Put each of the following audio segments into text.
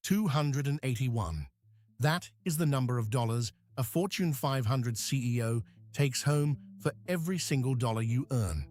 281. That is the number of dollars a Fortune 500 CEO takes home for every single dollar you earn.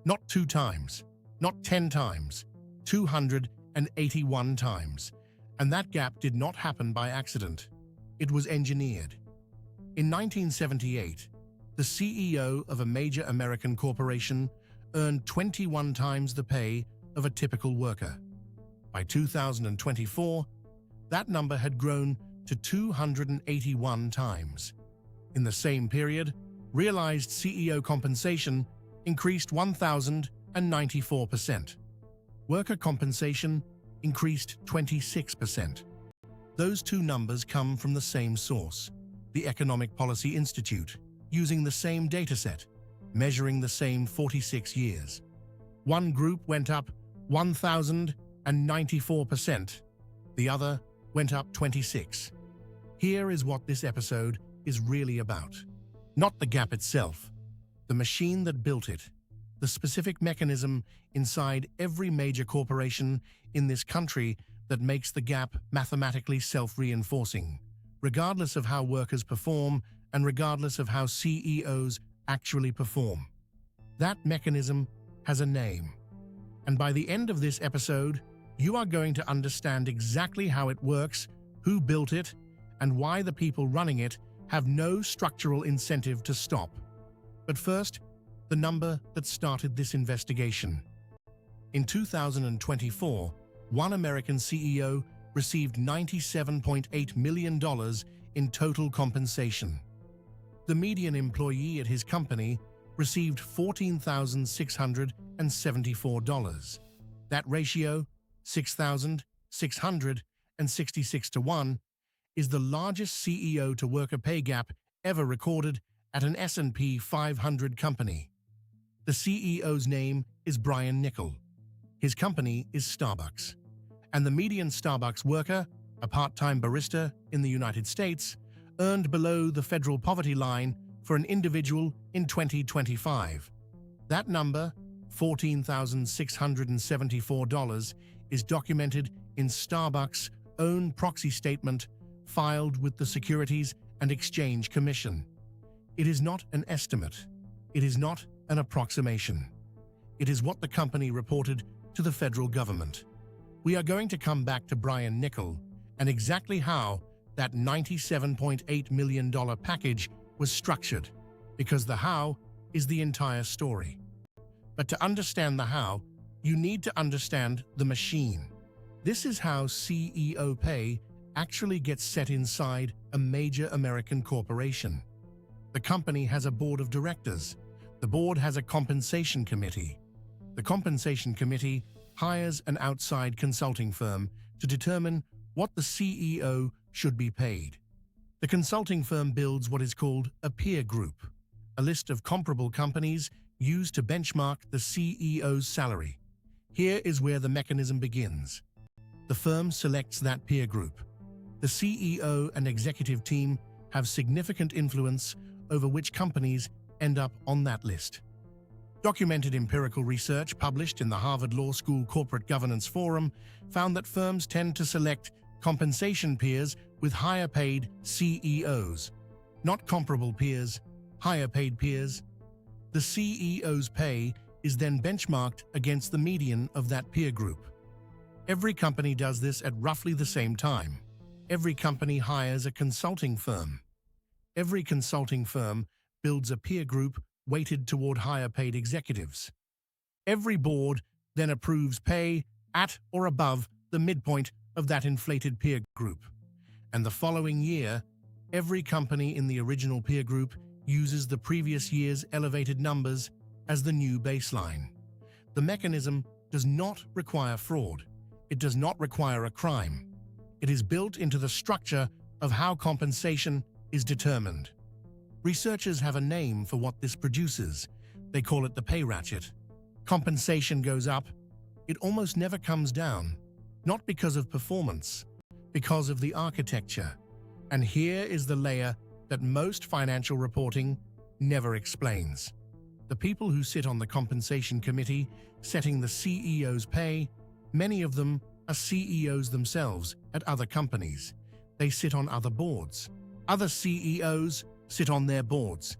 Not 2 times, not 10 times, 281 times. And that gap did not happen by accident. It was engineered. In 1978, the CEO of a major American corporation earned 21 times the pay of a typical worker. By 2024, that number had grown to 281 times. In the same period, realized CEO compensation increased 1,094%. Worker compensation increased 26%. Those two numbers come from the same source, the Economic Policy Institute, using the same dataset, measuring the same 46 years. One group went up 1,094%, the other went up 26. Here is what this episode is really about. Not the gap itself, the machine that built it, the specific mechanism inside every major corporation in this country that makes the gap mathematically self-reinforcing, regardless of how workers perform and regardless of how CEOs actually perform. That mechanism has a name. And by the end of this episode, you are going to understand exactly how it works, who built it, and why the people running it have no structural incentive to stop. But first, the number that started this investigation. In 2024, one American CEO received $97.8 million in total compensation. The median employee at his company received $14,674. That ratio, 6,666 to 1, is the largest CEO to worker pay gap ever recorded at an S&P 500 company. The CEO's name is Brian Niccol. His company is Starbucks. And the median Starbucks worker, a part-time barista in the United States, earned below the federal poverty line for an individual in 2025. That number, $14,674, is documented in Starbucks' own proxy statement filed with the Securities and Exchange Commission. It is not an estimate. It is not an approximation. It is what the company reported to the federal government. We are going to come back to Brian Niccol and exactly how that $97.8 million package was structured, because the how is the entire story. But to understand the how, you need to understand the machine. This is how CEO pay actually gets set inside a major American corporation. The company has a board of directors. The board has a compensation committee. The compensation committee hires an outside consulting firm to determine what the CEO should be paid. The consulting firm builds what is called a peer group, a list of comparable companies used to benchmark the CEO's salary. Here is where the mechanism begins. The firm selects that peer group. The CEO and executive team have significant influence over which companies end up on that list. Documented empirical research published in the Harvard Law School Corporate Governance Forum found that firms tend to select compensation peers with higher-paid CEOs, not comparable peers, higher-paid peers. The CEO's pay is then benchmarked against the median of that peer group. Every company does this at roughly the same time. Every company hires a consulting firm. Every consulting firm builds a peer group weighted toward higher-paid executives. Every board then approves pay at or above the midpoint of that inflated peer group. And the following year, every company in the original peer group uses the previous year's elevated numbers as the new baseline. The mechanism does not require fraud. It does not require a crime. It is built into the structure of how compensation is determined. Researchers have a name for what this produces. They call it the pay ratchet. Compensation goes up. It almost never comes down, not because of performance, because of the architecture. And here is the layer that most financial reporting never explains. The people who sit on the compensation committee setting the CEO's pay, many of them are CEOs themselves at other companies. They sit on other boards. Other CEOs sit on their boards.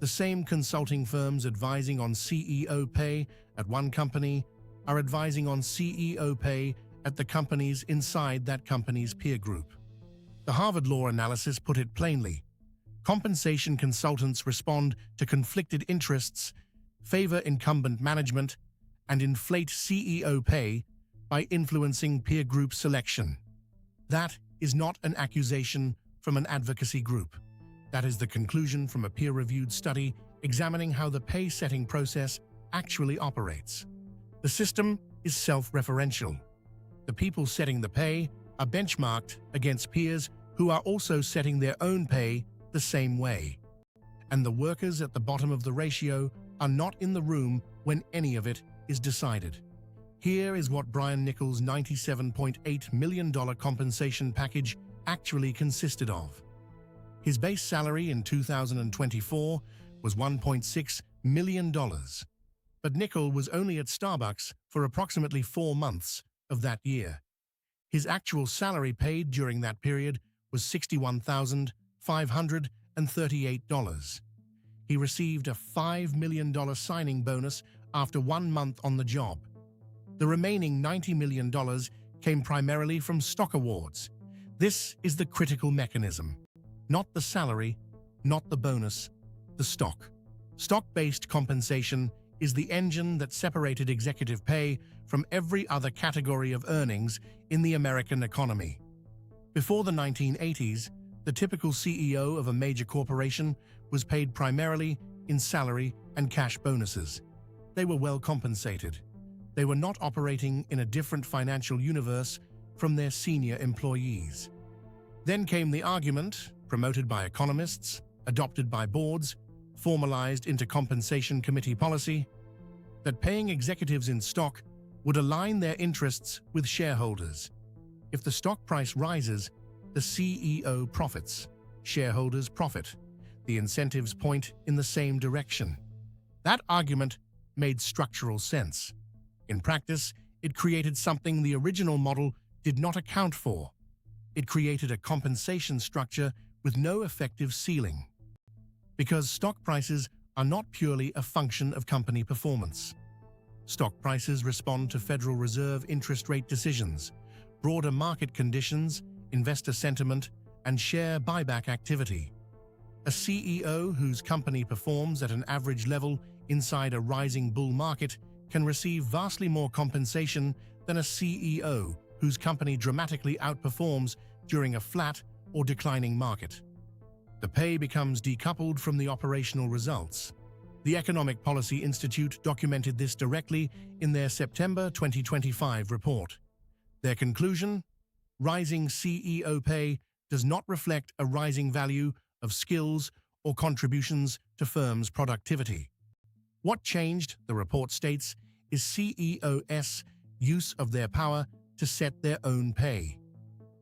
The same consulting firms advising on CEO pay at one company are advising on CEO pay at the companies inside that company's peer group. The Harvard Law analysis put it plainly. Compensation consultants respond to conflicted interests, favor incumbent management, and inflate CEO pay by influencing peer group selection. That is not an accusation from an advocacy group. That is the conclusion from a peer-reviewed study examining how the pay-setting process actually operates. The system is self-referential. The people setting the pay are benchmarked against peers who are also setting their own pay the same way. And the workers at the bottom of the ratio are not in the room when any of it is decided. Here is what Brian Niccol's $97.8 million compensation package actually consisted of. His base salary in 2024 was $1.6 million. But Niccol was only at Starbucks for approximately 4 months of that year. His actual salary paid during that period was $61,538. He received a $5 million signing bonus after 1 month on the job. The remaining $90 million came primarily from stock awards. This is the critical mechanism. Not the salary, not the bonus, the stock. Stock-based compensation is the engine that separated executive pay from every other category of earnings in the American economy. Before the 1980s, the typical CEO of a major corporation was paid primarily in salary and cash bonuses. They were well compensated. They were not operating in a different financial universe from their senior employees. Then came the argument, promoted by economists, adopted by boards, formalized into compensation committee policy, that paying executives in stock would align their interests with shareholders. If the stock price rises, the CEO profits, shareholders profit. The incentives point in the same direction. That argument made structural sense. In practice, it created something the original model did not account for. It created a compensation structure with no effective ceiling. Because stock prices are not purely a function of company performance. Stock prices respond to Federal Reserve interest rate decisions, broader market conditions, investor sentiment, and share buyback activity. A CEO whose company performs at an average level inside a rising bull market can receive vastly more compensation than a CEO whose company dramatically outperforms during a flat or declining market. The pay becomes decoupled from the operational results. The Economic Policy Institute documented this directly in their September 2025 report. Their conclusion: rising CEO pay does not reflect a rising value of skills or contributions to firms' productivity. What changed, the report states, is CEOs' use of their power to set their own pay.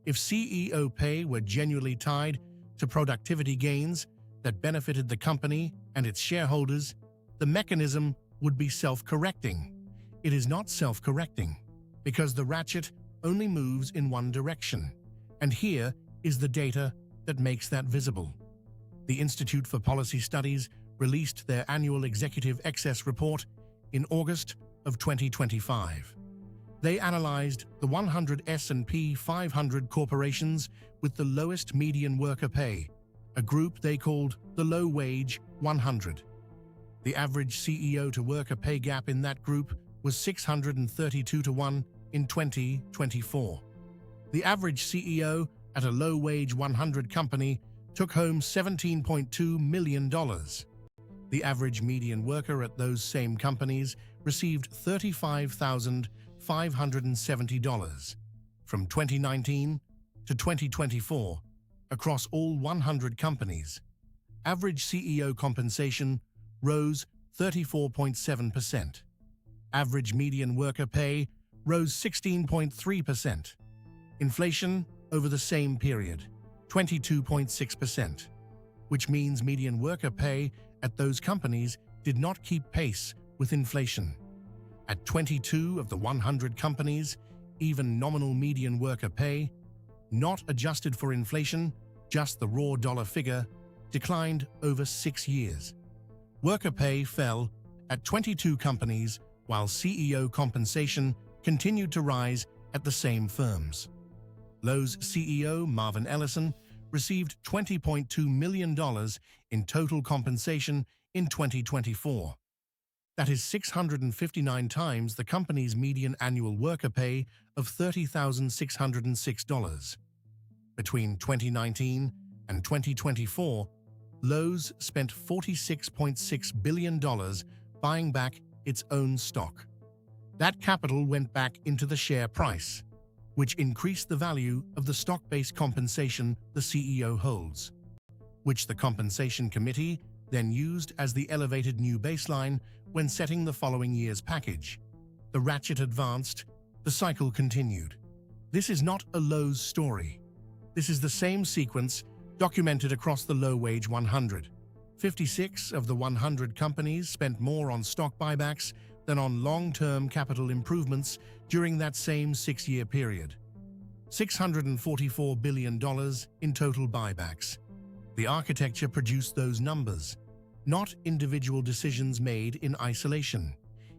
If CEO pay were genuinely tied to productivity gains that benefited the company and its shareholders, the mechanism would be self-correcting. It is not self-correcting because the ratchet only moves in one direction. And here is the data that makes that visible. The Institute for Policy Studies released their annual Executive Excess Report in August of 2025. They analyzed the 100 S&P 500 corporations with the lowest median worker pay, a group they called the Low-Wage 100. The average CEO-to-worker pay gap in that group was 632-to-1 in 2024. The average CEO at a low-wage 100 company took home $17.2 million. The average median worker at those same companies received $35,570. From 2019 to 2024, across all 100 companies, average CEO compensation rose 34.7%. Average median worker pay rose 16.3%. Inflation over the same period, 22.6%, which means median worker pay at those companies did not keep pace with inflation. At 22 of the 100 companies, even nominal median worker pay, not adjusted for inflation, just the raw dollar figure, declined over 6 years. Worker pay fell at 22 companies, while CEO compensation continued to rise at the same firms. Lowe's CEO Marvin Ellison received $20.2 million in total compensation in 2024. That is 659 times the company's median annual worker pay of $30,606. Between 2019 and 2024, Lowe's spent $46.6 billion buying back its own stock. That capital went back into the share price, which increased the value of the stock-based compensation the CEO holds, which the Compensation Committee then used as the elevated new baseline when setting the following year's package. The ratchet advanced, the cycle continued. This is not a Lowe's story. This is the same sequence documented across the low-wage 100. 56 of the 100 companies spent more on stock buybacks than on long-term capital improvements during that same 6-year period. $644 billion in total buybacks. The architecture produced those numbers, not individual decisions made in isolation.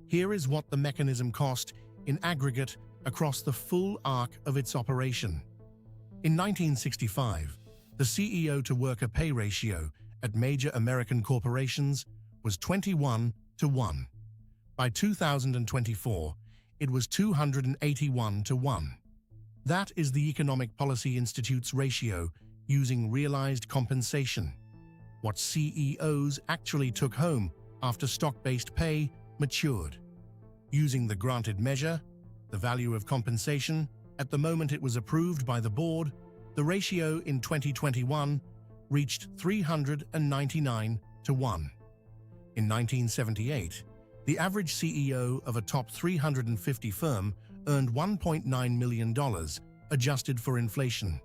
Here is what the mechanism cost in aggregate across the full arc of its operation. In 1965, the CEO-to-worker pay ratio at major American corporations was 21:1. By 2024, it was 281:1. That is the Economic Policy Institute's ratio using realized compensation. What CEOs actually took home after stock-based pay matured. Using the granted measure, the value of compensation, at the moment it was approved by the board, the ratio in 2021 reached 399:1. In 1978, the average CEO of a top 350 firm earned $1.9 million, adjusted for inflation.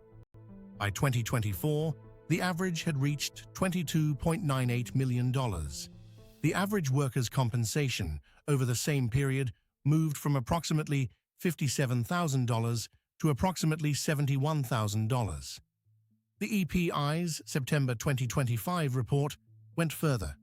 By 2024, the average had reached $22.98 million. The average worker's compensation over the same period moved from approximately $57,000 to approximately $71,000. The EPI's September 2025 report went further.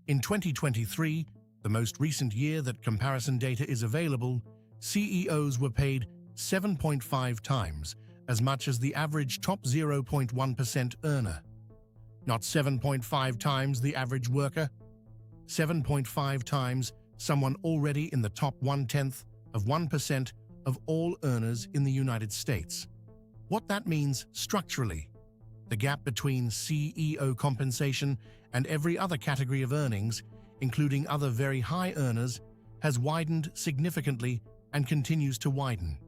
In 2023, the most recent year that comparison data is available, CEOs were paid 7.5 times as much as the average top 0.1% earner. Not 7.5 times the average worker, 7.5 times someone already in the top 0.1% of all earners in the United States. What that means structurally: the gap between CEO compensation and every other category of earnings, including other very high earners, has widened significantly and continues to widen.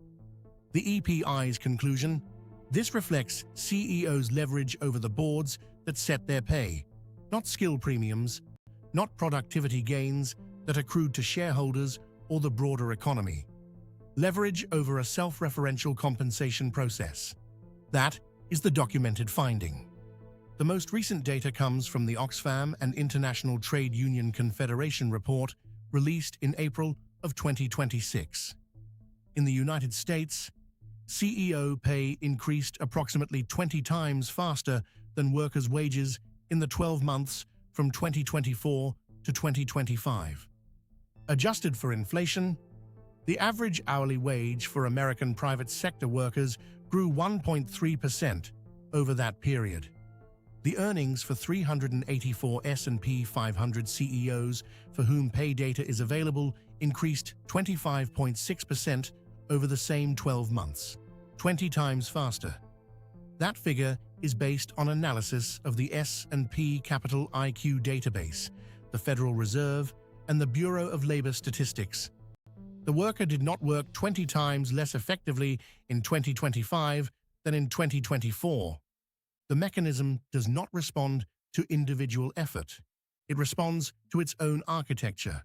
The EPI's conclusion: this reflects CEOs' leverage over the boards that set their pay, not skill premiums, not productivity gains that accrued to shareholders or the broader economy. Leverage over a self-referential compensation process. That is the documented finding. The most recent data comes from the Oxfam and International Trade Union Confederation report released in April of 2026. In the United States, CEO pay increased approximately 20 times faster than workers' wages in the 12 months from 2024 to 2025. Adjusted for inflation, the average hourly wage for American private sector workers grew 1.3% over that period. The earnings for 384 S&P 500 CEOs for whom pay data is available increased 25.6% over the same 12 months, 20 times faster. That figure is based on analysis of the S&P Capital IQ database, the Federal Reserve, and the Bureau of Labor Statistics. The worker did not work 20 times less effectively in 2025 than in 2024. The mechanism does not respond to individual effort. It responds to its own architecture.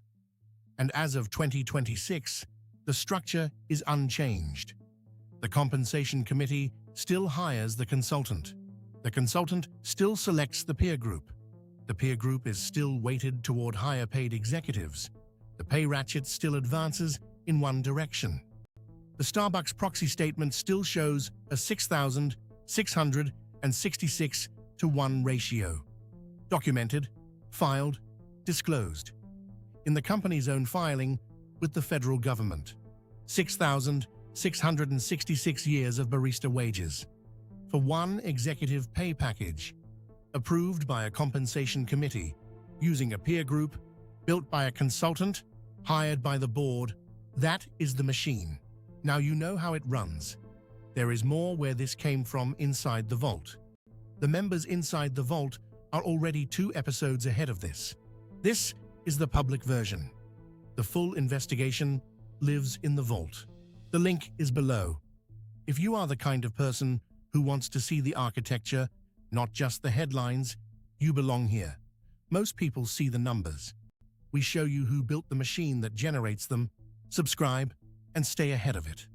And as of 2026, the structure is unchanged. The Compensation Committee still hires the consultant. The consultant still selects the peer group. The peer group is still weighted toward higher-paid executives. The pay ratchet still advances in one direction. The Starbucks proxy statement still shows a 6,666 to 1 ratio. Documented, filed, disclosed. In the company's own filing with the federal government. 6,666 years of barista wages. For one executive pay package. Approved by a compensation committee, using a peer group, built by a consultant, hired by the board. That is the machine. Now you know how it runs. There is more where this came from inside the vault. The members inside the vault are already 2 episodes ahead of this. This is the public version. The full investigation lives in the vault. The link is below. If you are the kind of person who wants to see the architecture, not just the headlines, you belong here. Most people see the numbers. We show you who built the machine that generates them. Subscribe and stay ahead of it.